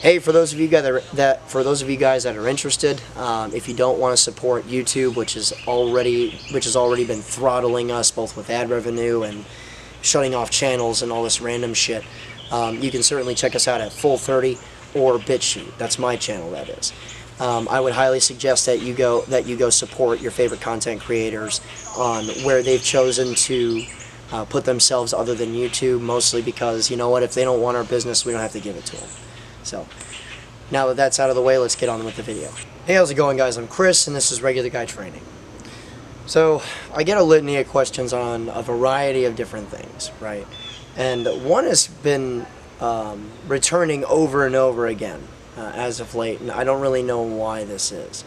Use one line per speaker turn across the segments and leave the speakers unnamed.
Hey, for those of you guys that are interested, if you don't want to support YouTube, which has already been throttling us both with ad revenue and shutting off channels and all this random shit, you can certainly check us out at Full30 or BitChute. That's my channel, that is. I would highly suggest that you go support your favorite content creators on where they've chosen to put themselves other than YouTube, mostly because, you know what, if they don't want our business, we don't have to give it to them. So, now that that's out of the way, let's get on with the video. Hey, how's it going, guys? I'm Chris, and this is Regular Guy Training. So, I get a litany of questions on a variety of different things, right? And one has been returning over and over again as of late, and I don't really know why this is.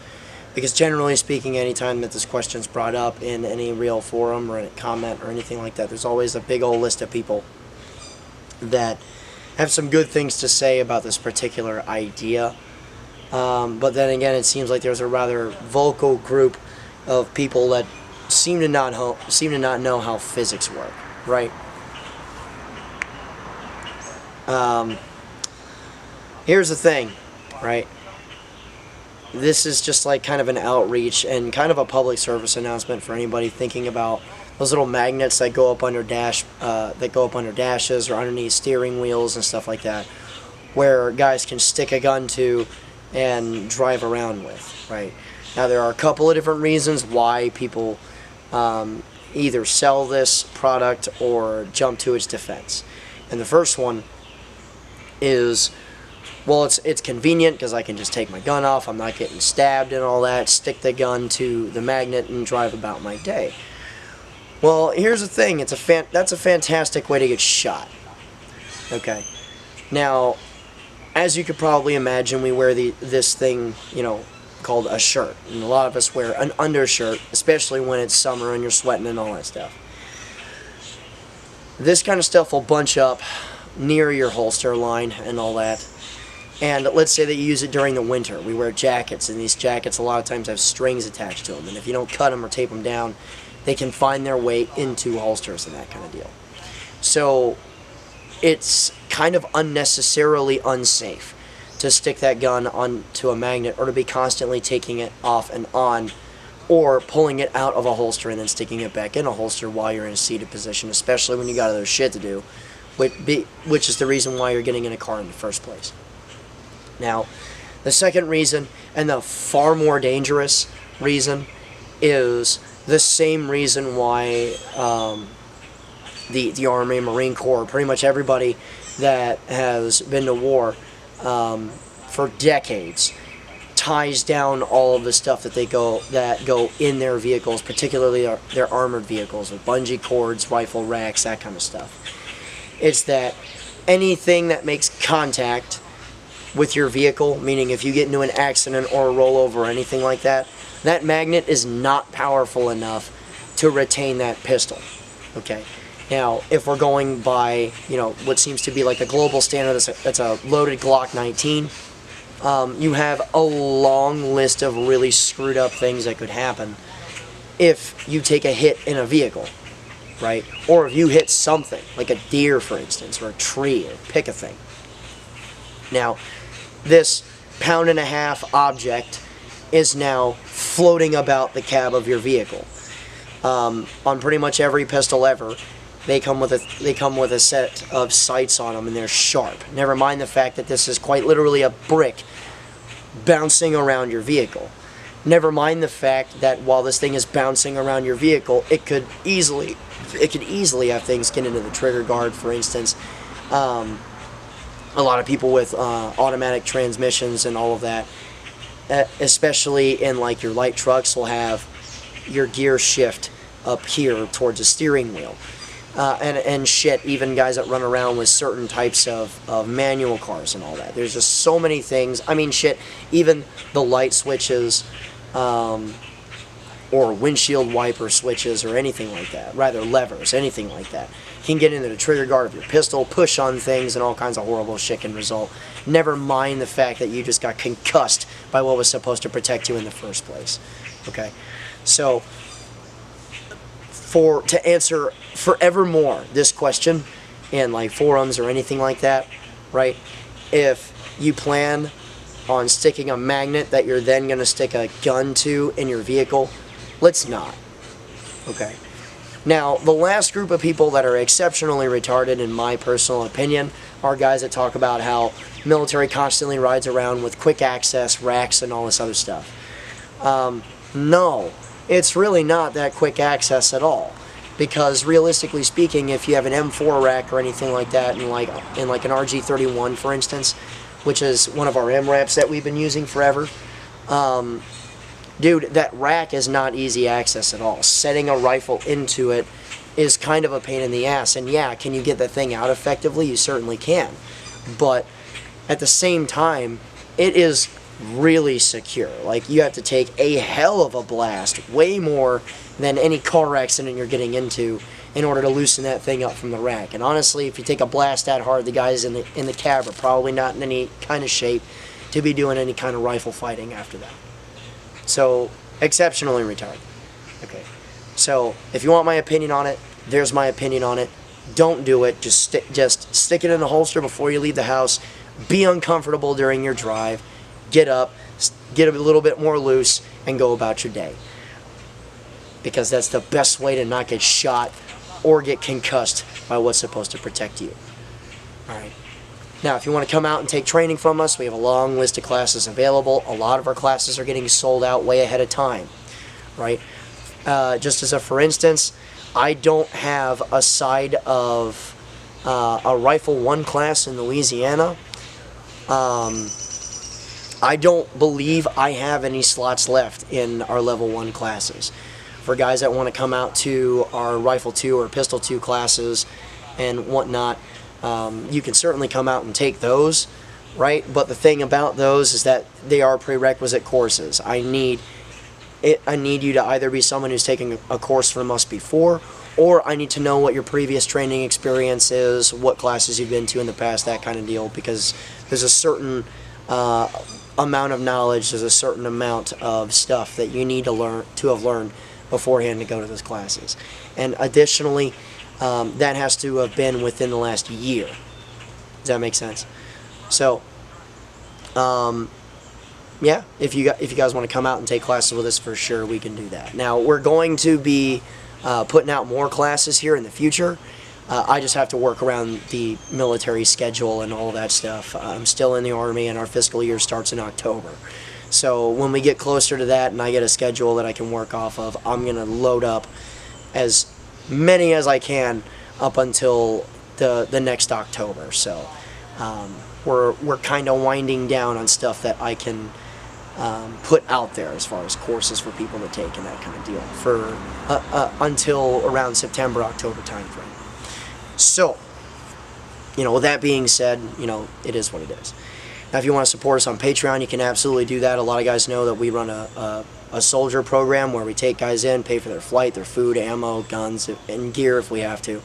Because generally speaking, anytime that this question's brought up in any real forum or in a comment or anything like that, there's always a big old list of people that have some good things to say about this particular idea, but then again, it seems like there's a rather vocal group of people that seem to not know how physics work, right? Here's the thing, right? This is just like kind of an outreach and kind of a public service announcement for anybody thinking about those little magnets that go up under dashes or underneath steering wheels and stuff like that, where guys can stick a gun to and drive around with, right? Now, there are a couple of different reasons why people either sell this product or jump to its defense. And the first one is, well, it's convenient because I can just take my gun off, I'm not getting stabbed and all that, stick the gun to the magnet and drive about my day. Well, here's the thing, that's a fantastic way to get shot. Okay. Now, as you could probably imagine, we wear this thing, you know, called a shirt. And a lot of us wear an undershirt, especially when it's summer and you're sweating and all that stuff. This kind of stuff will bunch up near your holster line and all that. And let's say that you use it during the winter. We wear jackets, and these jackets a lot of times have strings attached to them. And if you don't cut them or tape them down, they can find their way into holsters and that kind of deal. So it's kind of unnecessarily unsafe to stick that gun onto a magnet or to be constantly taking it off and on or pulling it out of a holster and then sticking it back in a holster while you're in a seated position, especially when you got other shit to do, which is the reason why you're getting in a car in the first place. Now, the second reason, and the far more dangerous reason, is the same reason why the Army, Marine Corps, pretty much everybody that has been to war for decades ties down all of the stuff that go in their vehicles, particularly their armored vehicles, with bungee cords, rifle racks, that kind of stuff. It's that anything that makes contact with your vehicle, meaning if you get into an accident or a rollover or anything like that, that magnet is not powerful enough to retain that pistol. Okay. Now, if we're going by, you know, what seems to be like a global standard, that's a loaded Glock 19, you have a long list of really screwed up things that could happen if you take a hit in a vehicle, right? Or if you hit something, like a deer, for instance, or a tree, or pick a thing. Now, this pound-and-a-half object is now floating about the cab of your vehicle. On pretty much every pistol ever, they come with a set of sights on them, and they're sharp. Never mind the fact that this is quite literally a brick bouncing around your vehicle. Never mind the fact that while this thing is bouncing around your vehicle, it could easily have things get into the trigger guard, for instance. A lot of people with automatic transmissions and all of that, especially in like your light trucks, will have your gear shift up here towards the steering wheel. And shit, even guys that run around with certain types of manual cars and all that. There's just so many things. I mean, shit, even the light switches, or windshield wiper switches or anything like that, rather levers, anything like that, can get into the trigger guard of your pistol, push on things, and all kinds of horrible shit can result. Never mind the fact that you just got concussed by what was supposed to protect you in the first place. Okay? So, to answer forevermore this question in like forums or anything like that, right? If you plan on sticking a magnet that you're then going to stick a gun to in your vehicle, let's not. Okay. Now, the last group of people that are exceptionally retarded, in my personal opinion, are guys that talk about how military constantly rides around with quick access racks and all this other stuff. No, it's really not that quick access at all. Because realistically speaking, if you have an M4 rack or anything like that, in like an RG31, for instance, which is one of our MRAPs that we've been using forever, dude, that rack is not easy access at all. Setting a rifle into it is kind of a pain in the ass. And yeah, can you get that thing out effectively? You certainly can. But at the same time, it is really secure. Like, you have to take a hell of a blast, way more than any car accident you're getting into, in order to loosen that thing up from the rack. And honestly, if you take a blast that hard, the guys in the cab are probably not in any kind of shape to be doing any kind of rifle fighting after that. So, exceptionally retarded. Okay. So, if you want my opinion on it, there's my opinion on it. Don't do it. Just stick it in the holster before you leave the house. Be uncomfortable during your drive. Get up, get a little bit more loose, and go about your day. Because that's the best way to not get shot or get concussed by what's supposed to protect you. Alright. Now, if you want to come out and take training from us, we have a long list of classes available. A lot of our classes are getting sold out way ahead of time. Right? Just as a for instance, I don't have a side of a Rifle 1 class in Louisiana. I don't believe I have any slots left in our level 1 classes. For guys that want to come out to our Rifle 2 or Pistol 2 classes and whatnot, you can certainly come out and take those, right? But the thing about those is that they are prerequisite courses. I need you to either be someone who's taken a course from us before, or I need to know what your previous training experience is, what classes you've been to in the past, that kind of deal, because there's a certain amount of knowledge, there's a certain amount of stuff that you need to have learned beforehand to go to those classes. And additionally, that has to have been within the last year. Does that make sense? So, yeah, if you guys want to come out and take classes with us, for sure we can do that. Now, we're going to be putting out more classes here in the future. I just have to work around the military schedule and all that stuff. I'm still in the Army, and our fiscal year starts in October. So when we get closer to that and I get a schedule that I can work off of, I'm going to load up as many as I can up until the next October. So we're kind of winding down on stuff that I can put out there as far as courses for people to take and that kind of deal for until around September, October time frame. So, with that being said, it is what it is. Now, if you want to support us on Patreon, you can absolutely do that. A lot of guys know that we run a soldier program where we take guys in, pay for their flight, their food, ammo, guns, and gear if we have to.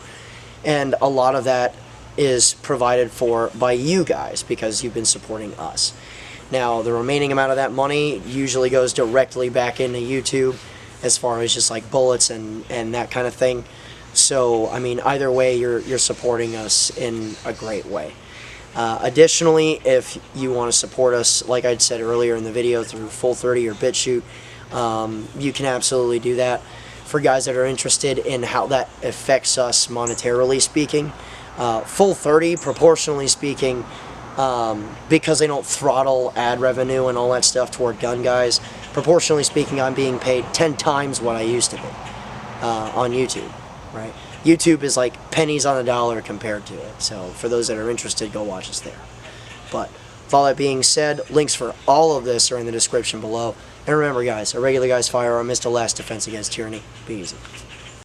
And a lot of that is provided for by you guys because you've been supporting us. Now, the remaining amount of that money usually goes directly back into YouTube as far as just like bullets and that kind of thing. So, I mean, either way, you're supporting us in a great way. Additionally, if you want to support us, like I said earlier in the video, through Full30 or BitChute, you can absolutely do that. For guys that are interested in how that affects us monetarily speaking, Full30, proportionally speaking, because they don't throttle ad revenue and all that stuff toward gun guys, proportionally speaking, I'm being paid 10 times what I used to be on YouTube. Right? YouTube is like pennies on a dollar compared to it. So for those that are interested, go watch us there. But with all that being said, links for all of this are in the description below. And remember, guys, a regular guy's firearm is the last defense against tyranny. Be easy.